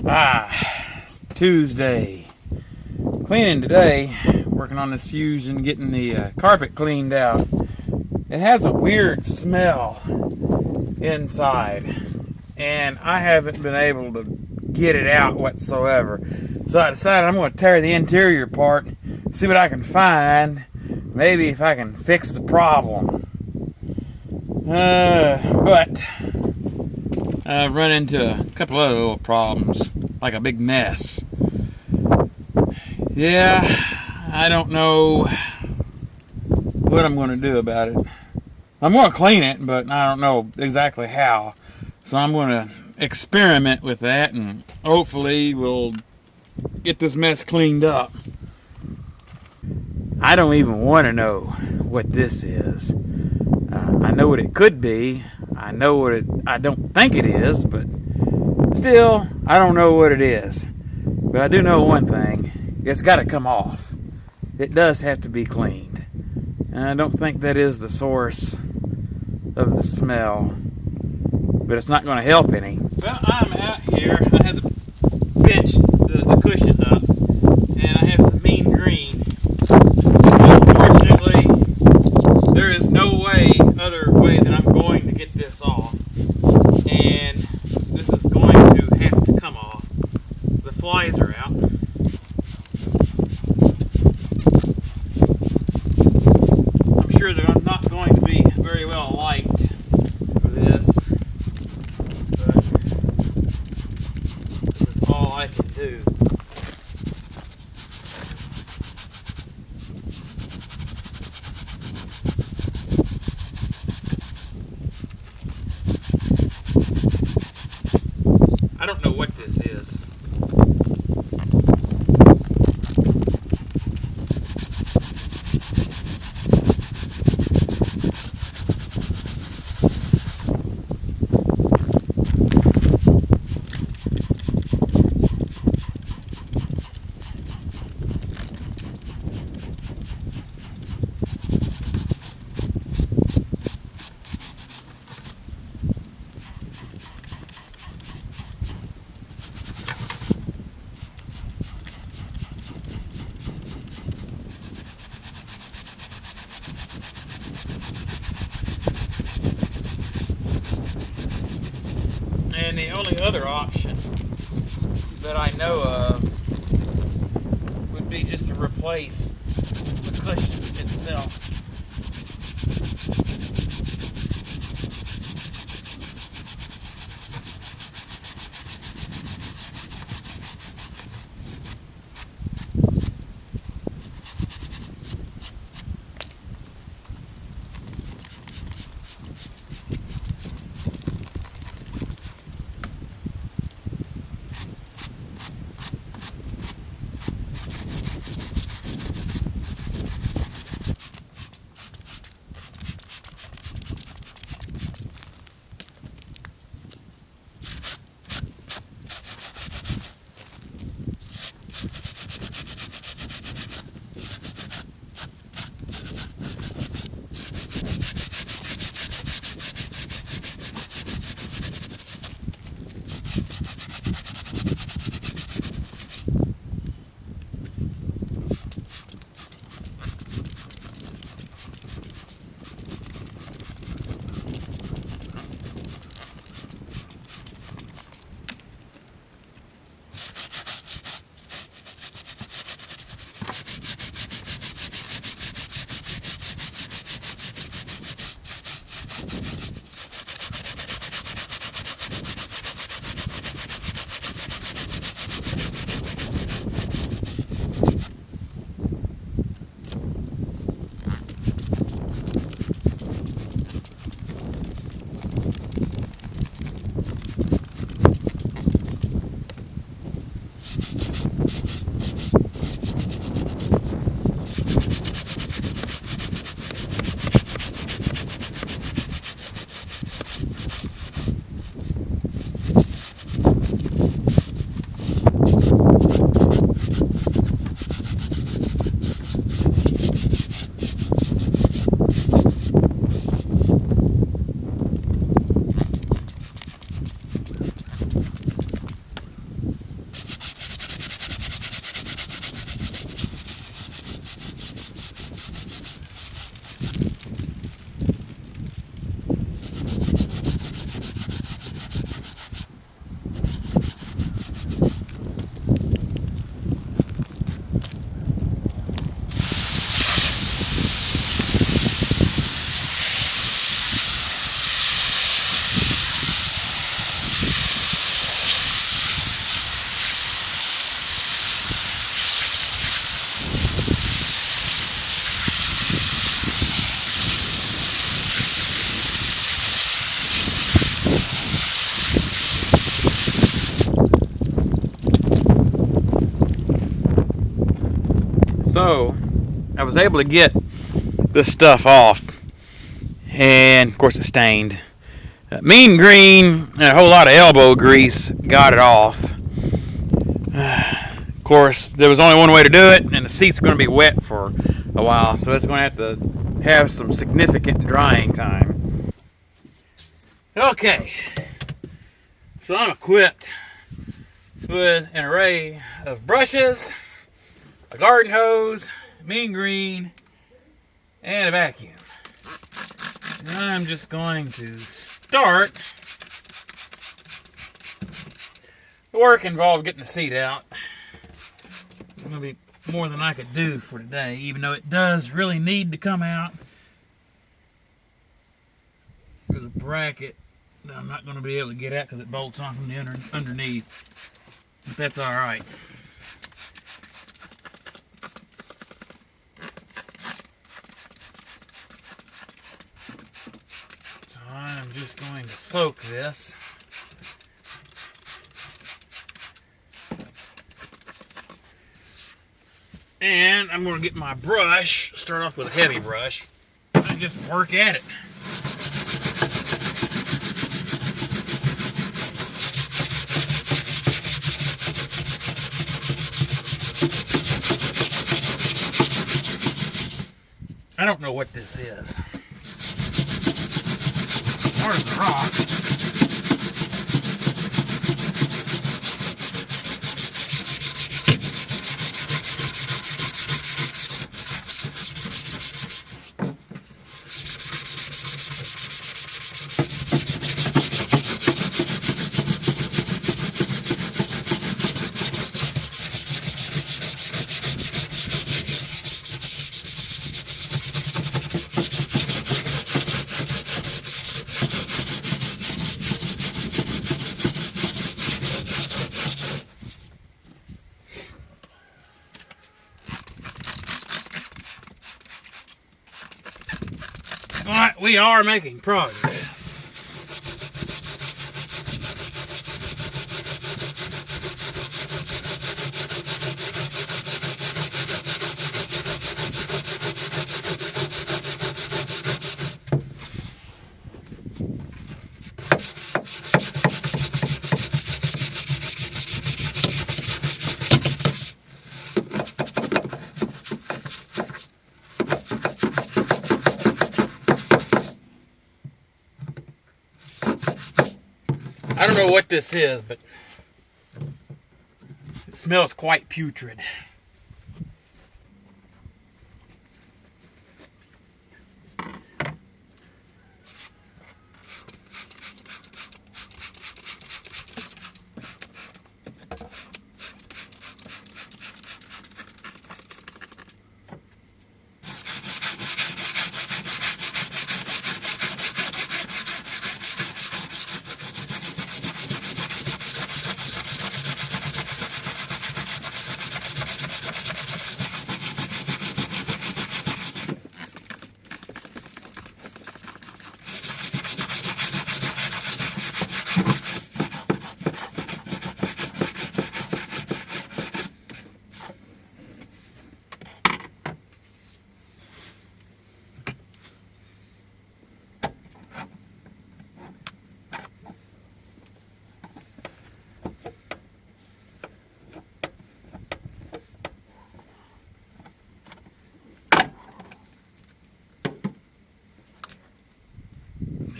It's Tuesday. Cleaning today. Working on this fusion, getting the carpet cleaned out. It has a weird smell inside, and I haven't been able to get it out whatsoever. So I decided I'm going to tear the interior apart, see what I can find. Maybe if I can fix the problem. But I've run into a couple other little problems, like a big mess. Yeah, I don't know what I'm going to do about it. I'm going to clean it, but I don't know exactly how. So I'm going to experiment with that, and hopefully we'll get this mess cleaned up. I don't even want to know what this is. I know what it could be. I know what I don't think it is, but still, I don't know what it is. But I do know one thing. It's got to come off. It does have to be cleaned. And I don't think that is the source of the smell. But it's not going to help any. Well, I'm out here. I had to pitch the cushion up. And I have some mean green. Unfortunately, there is no other way that I'm going to get this off. And this is going to have to come off. The flies are out. I'm sure that I'm not going to be very well liked for this. But this is all I can do. I don't know what this is. And the only other option that I know of would be just to replace the cushion itself. So I was able to get this stuff off, and of course it's stained. Mean green and a whole lot of elbow grease got it off. Of course, there was only one way to do it, and the seat's going to be wet for a while, so it's going to have some significant drying time. Okay, so I'm equipped with an array of brushes, a garden hose, mean green, and a vacuum. And I'm just going to start. The work involved getting the seat out. It's going to be more than I could do for today, even though it does really need to come out. There's a bracket that I'm not going to be able to get at because it bolts on from the underneath. But that's all right. So I'm just going to soak this. And I'm going to get my brush, start off with a heavy brush, and just work at it. I don't know what this is. Hard as a rock. Alright, we are making progress. I don't know what this is, but it smells quite putrid.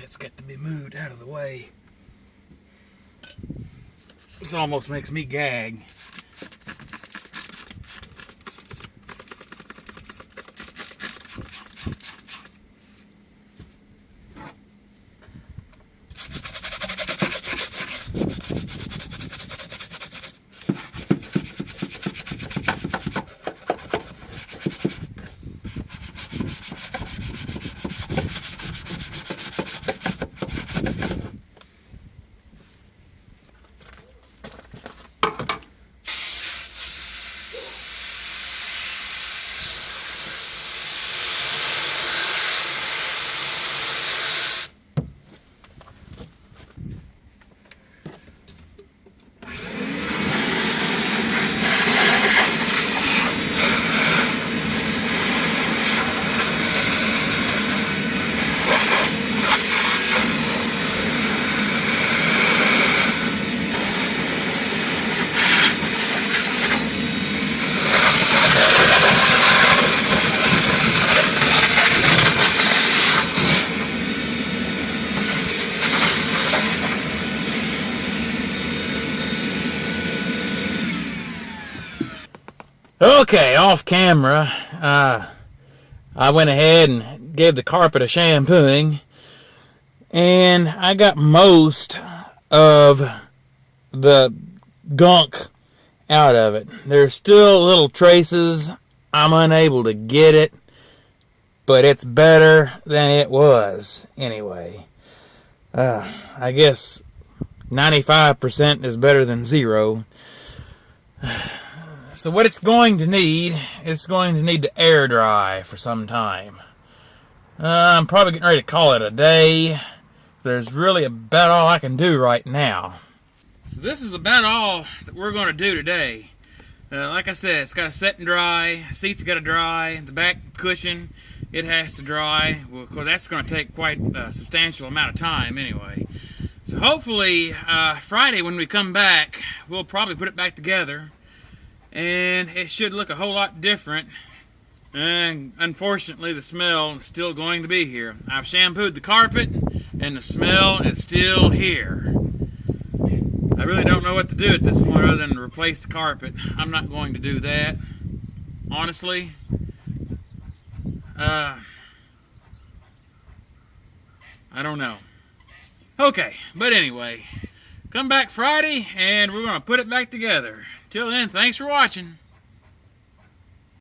It's got to be moved out of the way. This almost makes me gag. Okay, off camera, I went ahead and gave the carpet a shampooing, and I got most of the gunk out of it. There's still little traces. I'm unable to get it, but it's better than it was anyway. I guess 95% is better than 0. So what it's going to need to air dry for some time. I'm probably getting ready to call it a day. There's really about all I can do right now. So this is about all that we're going to do today. Like I said, it's got to set and dry. Seats got to dry. The back cushion, it has to dry. Well, of course, that's going to take quite a substantial amount of time anyway. So hopefully Friday when we come back, we'll probably put it back together. And it should look a whole lot different. And unfortunately, the smell is still going to be here. I've shampooed the carpet, and the smell is still here. I really don't know what to do at this point other than to replace the carpet. I'm not going to do that. Honestly. I don't know. Okay, but anyway, come back Friday, and we're going to put it back together. Till then, thanks for watching.